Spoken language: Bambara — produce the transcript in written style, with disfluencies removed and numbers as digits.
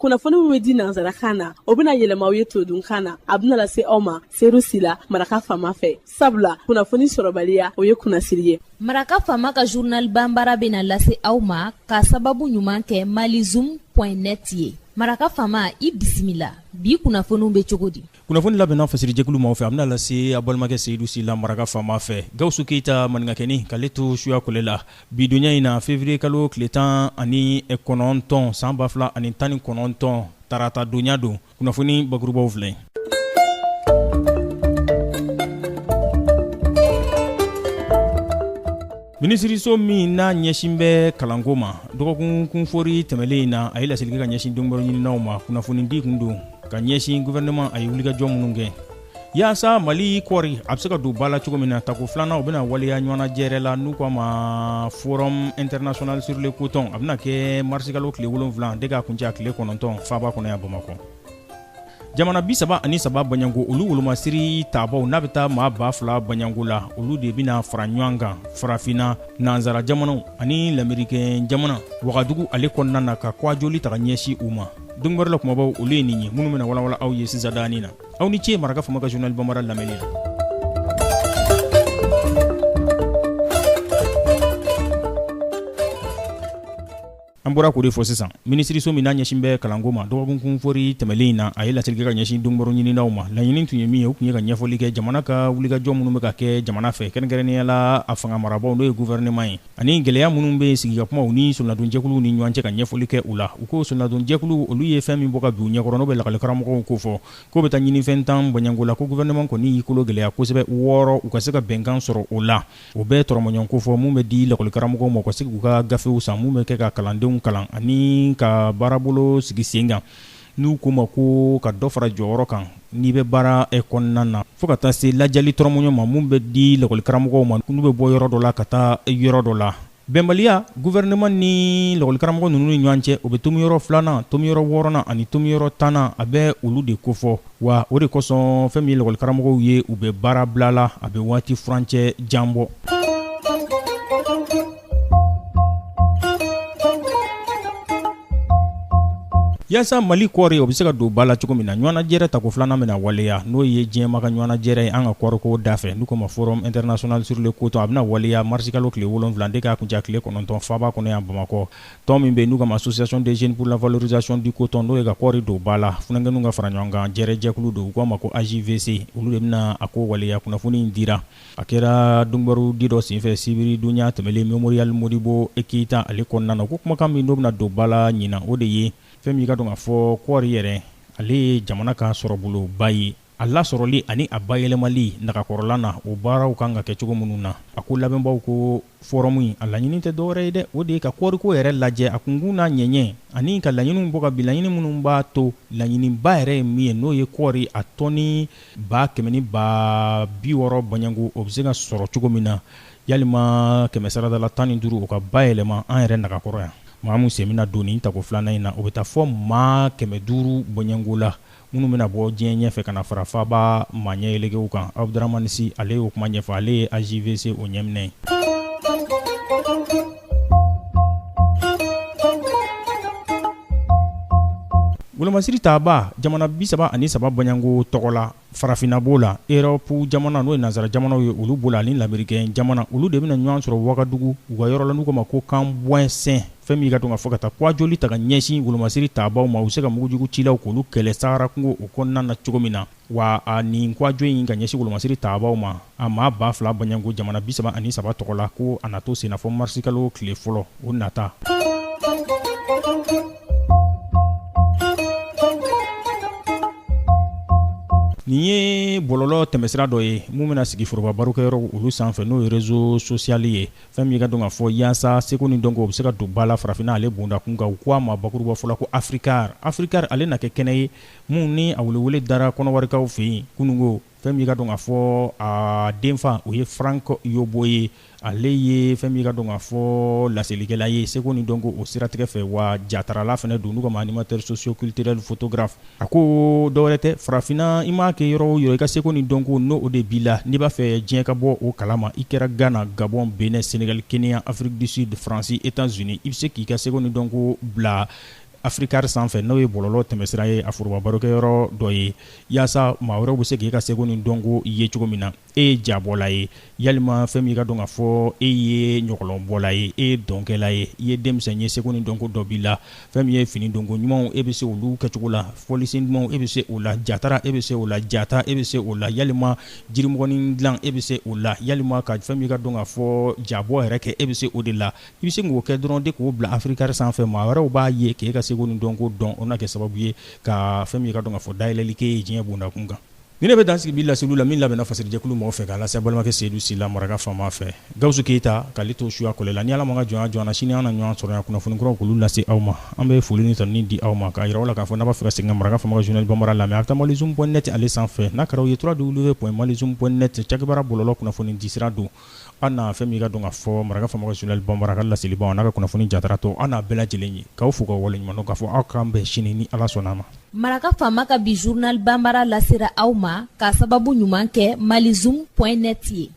kunnafoni min bɛ di nanzarakan na o bɛna yɛlɛma aw ye todunkan na a bɛna lase aw ma seeru sila Maraka Fama fɛ sabula kunnafoni sɔrɔbaliya o ye kunnasiri ye. Maraka Fama ka journal Bambara bɛna lase aw ma ka sababu ɲuman kɛ malizoom.net ye. Maraka Fama i bisimila bi kunnafoniw bɛ cogo di? Kunnafoni labɛnna fasirijɛkulu maaw fɛ a bɛna lase a balimakɛ Seyidu Sila Maraka Fama fɛ Gawusu Keita maninkakɛni k'ale to suya kole la bi donya in na février kalo tile 19 san 2019 tarata donya don kunnafoni bakurubaw filɛ. Minisiriso min n'a ɲɛsin bɛ kalanko ma dɔgɔkun kunfori tɛmɛlen in na a ye laseli kɛ ka ɲɛsin donbaro ɲininaw ma kunnafoni di kun don ka ɲɛsin gouvernement a ye wulikajɔ minnu kɛ yaasa Mali kɔri a bɛ se ka don ba la cogo min na tako filanan u bɛna waleya ɲɔgɔnna jɛrɛ la n'u k'a ma forum international sur le coton a bɛna kɛ marisi kalo tile 7 de k'a kuncɛ tile 9 faaba kɔnɔ yan Bamakɔ. Jamana 37 Banyango olu wolomasiri taabaw n'a bɛ taa maa 2000 Banyango la olu de bɛna fara ɲɔgɔn kan farafina nanzara jamanaw ani lamɛrikɛn jamana Wagadugu ale kɔnɔna na ka kwajoli ta ka ɲɛsin u ma. Don wɛrɛ la kumabaw olu ye nin ye minnu bɛna walawala aw ye sisan daani na aw ni ce Maraka Fama ka journal Bambara lamɛnni la. An bɔra k'o de fɔ sisan minisiriso min n'a ɲɛsin bɛ kalanko ma dɔgɔkun kunfori tɛmɛlen in na a ye laseli kɛ ka ɲɛsin donbaro ɲininaw ma laɲini tun ye min ye o tun ye ka ɲɛfɔli kɛ jamana ka wulikajɔ minnu bɛ ka kɛ jamana fɛ kɛrɛnkɛrɛnnenya la a fanga marabaw n'o ye gouvernement ye ani gɛlɛya minnu bɛ sigigakumaw ni sonadonjɛkuluw ni ɲɔgɔn cɛ ka ɲɛfɔli kɛ u la u ko sonadonjɛkulu olu ye fɛn min bɔ ka bin u ɲɛkɔrɔ n'o bɛ lakɔlikaramɔgɔw ko fɔ k'o bɛ taa ɲinifɛn tan Banyango la ko gouvernement kɔni y'i kolo gɛlɛya kosɛbɛ wɔɔrɔ u ka se ka bɛnkan sɔrɔ o la o bɛɛ tɔrɔmɔɲɔgɔn ko fɔ mun bɛ di lakɔlikaramɔgɔw ma u ka se k'u ka gafew san mun bɛ kɛ ka kalandenw kalan ani ka baarabolo sigi sen kan n'u ko ma ko ka dɔ fara jɔyɔrɔ kan n'i bɛ baara kɔnɔna na fo ka taa se lajɛli tɔrɔmɔɲɔ ma mun bɛ di lakɔlikaramɔgɔw ma n'u bɛ bɔ yɔrɔ dɔ la ka taa yɔrɔ dɔ la. Bɛnbaliya gouvernement ni lakɔlikaramɔgɔ ninnu ni ɲɔgɔn cɛ o bɛ tomiyɔrɔ 2nan tomiyɔrɔ 6nan ani tomiyɔrɔ 10nan a bɛ olu de kofɔ wa o de kosɔn fɛn min ye lakɔlikaramɔgɔw ye u bɛ baara bila la a bɛ waati furancɛ jan bɔ. Yaasa Mali kɔri o bɛ se ka don ba la cogo min na ɲɔgɔnnajɛrɛ tako filanan bɛna waleya n'o ye diɲɛma ka ɲɔgɔnnajɛrɛ ye an ka kɔriko da fɛ n'u ko ma forum international sur le coton a bɛna waleya marisi kalo tile 7 de k'a kuncɛ tile 9 faaba kɔnɔ yan Bamakɔ tɔn min bɛ n'u ka ma association des jeunes pour la valorisation du coton n'o ye ka kɔri don ba la funakɛninw ka fara ɲɔgɔn kan jɛrɛjɛkulu don u k'a ma ko AJVC olu de bɛna a ko waleya kunnafoni in dira a kɛra donbaro di dɔ senfɛ sibiri donya tɛmɛlen Memorial Modibo Keita ale kɔnɔna na ko kumakan min n'o bɛna don ba la ɲina o de ye fɛn min ka dɔn k'a fɔ kɔɔri yɛrɛ ale ye jamana ka sɔrɔboloba ye a lasɔrɔli ani a bayɛlɛmali nagakɔrɔla na o baaraw kan ka kɛ cogo minnu na a ko labɛnbaw ko forum in a laɲini tɛ dɔwɛrɛ ye dɛ o de ye ka kɔɔriko yɛrɛ lajɛ a kunkun n'a ɲɛɲɛ ani ka laɲiniw bɔ ka bin laɲini minnu b'a to laɲiniba yɛrɛ ye min ye n'o ye kɔɔri a tɔni 160 Banyango o bɛ se ka sɔrɔ cogo min na yalima 115 o ka bayɛlɛma an yɛrɛ nagakɔrɔ yan. Maa mun sen bɛna don nin tako filanan in na o bɛ taa fɔ maa 500 Banyango la minnu bɛna bɔ diɲɛ ɲɛfɛ ka na fara faaba maa ɲɛyɛlɛgew kan Abdramane Si ale y'o kuma ɲɛfɔ ale ye AJVC o ɲɛminɛ. Wolomasiri taaba jamana 37 Banyango tɔgɔ la farafina b'o la Europe jamana n'o ye nanzara jamanaw ye olu b'o la ani lamɛrikɛn jamana olu de bɛna ɲɔgɔn sɔrɔ Wagadugu u ka yɔrɔ la n'u ko ma ko kan bɔnsɛn fɛn min ka dɔn ka fɔ ka taa kwajoli ta ka ɲɛsin wolomasiri taabaw ma u se ka mugujugu cilaw k'olu kɛlɛ Sahara kungo o kɔnɔna na cogo min na wa a nin kwajɔ in ka ɲɛsin wolomasiri taabaw ma a maa 2000 Banyango jamana 37 tɔgɔ la ko a natɔ senna fɔ marisi kalo tile fɔlɔ o nata. Nin ye bɔlɔlɔ tɛmɛsira dɔ ye mun bɛna sigi foroba barokɛyɔrɔ olu sanfɛ n'o ye réseau social ye fɛn min ka dɔn ka fɔ yaasa seko ni dɔnko o bɛ se ka don ba la farafina ale bonda kun kan u ko a ma bakuruba fɔla ko Africar ale na kɛ kɛnɛ ye mun ni a welewele dara kɔnɔwarikaw fɛ yen kunungo fɛn min ka dɔn ka fɔ a denfa o ye Frank Yobo ye ale ye fɛn min ka dɔn ka fɔ laselikɛla ye seko ni dɔnko o siratigɛ fɛ wa jatarala fɛnɛ don n'u ka animateur socio-culturel photographe a ko dɔwɛrɛ tɛ farafina i m'a kɛ yɔrɔ o yɔrɔ i ka seko ni dɔnko n'o o de b'i la n'i b'a fɛ diɲɛ ka bɔ o kalama i kɛra Ghana, Gabon, Benin, Sénégal, Kenya, Afrique du Sud, France, États-Unis i bɛ se k'i ka seko ni dɔnko bila Africar sanfɛ n'o ye bɔlɔlɔ tɛmɛsira ye a foroba barokɛyɔrɔ dɔ ye yaasa maa wɛrɛw bɛ se k'i ka seko ni dɔnko ye cogo min na e ye jabɔla ye yalima fɛn min ka dɔn ka fɔ e ye ɲɔgɔlɔnbɔla ye e ye dɔnkɛla ye i ye denmisɛn ye seko ni dɔnko dɔ b'i la fɛn min ye fini dɔnko ɲumanw e bɛ se olu kɛcogo la fɔlisen dumanw e bɛ se o la jatara e bɛ se o la jata e bɛ se o la yalima jirimɔgɔnin dilan e bɛ se o la yalima ka fɛn min ka dɔn ka fɔ jabɔ yɛrɛ kɛ e bɛ se o de la i bɛ se k'o kɛ dɔrɔn de k'o bila Africar sanfɛ maa wɛrɛw b'a ye k'e ka seko ni dɔnko dɔn o na kɛ sababu ye ka fɛn min ka dɔn ka fɔ dayɛlɛli k'e ye diɲɛ bondakun kan. Ni ne bɛ dan sigi bi laseliw la min labɛnna fasilijɛkulu mɔgɔ fɛ k'a lase balimakɛ Seydou Sila Maraka Fama fɛ Gawusu Keyita k'ale to suya kɔlɛ la ni Ala ma ka jɔnya sini an na ɲɔgɔn sɔrɔ yan kunnafoni kuraw k'olu lase aw ma an bɛ foli ni tanuni di aw ma k'a yira aw la k'a fɔ n'a b'a fɛ ka segin ka Maraka Fama ka journal Bambara lamɛn a bɛ taa malizoom.net ale sanfɛ n'a kɛra o ye www.malizoom.net cakɛbara bɔlɔlɔ kunnafoni disira don an na fɛn min ka dɔn ka fɔ Maraka Fama ka journal Bambara ka laselibaw n'a ka kunnafoni jatara tɔ an n'a bɛɛ lajɛlen ye k'aw fo ka waleɲuman dɔn k'a fɔ aw k'an bɛn sini ni Ala sɔnna a ma. Maraka Fama ka bi journal Bambara lasera aw ma k'a sababu ɲuman kɛ malizoom.net ye.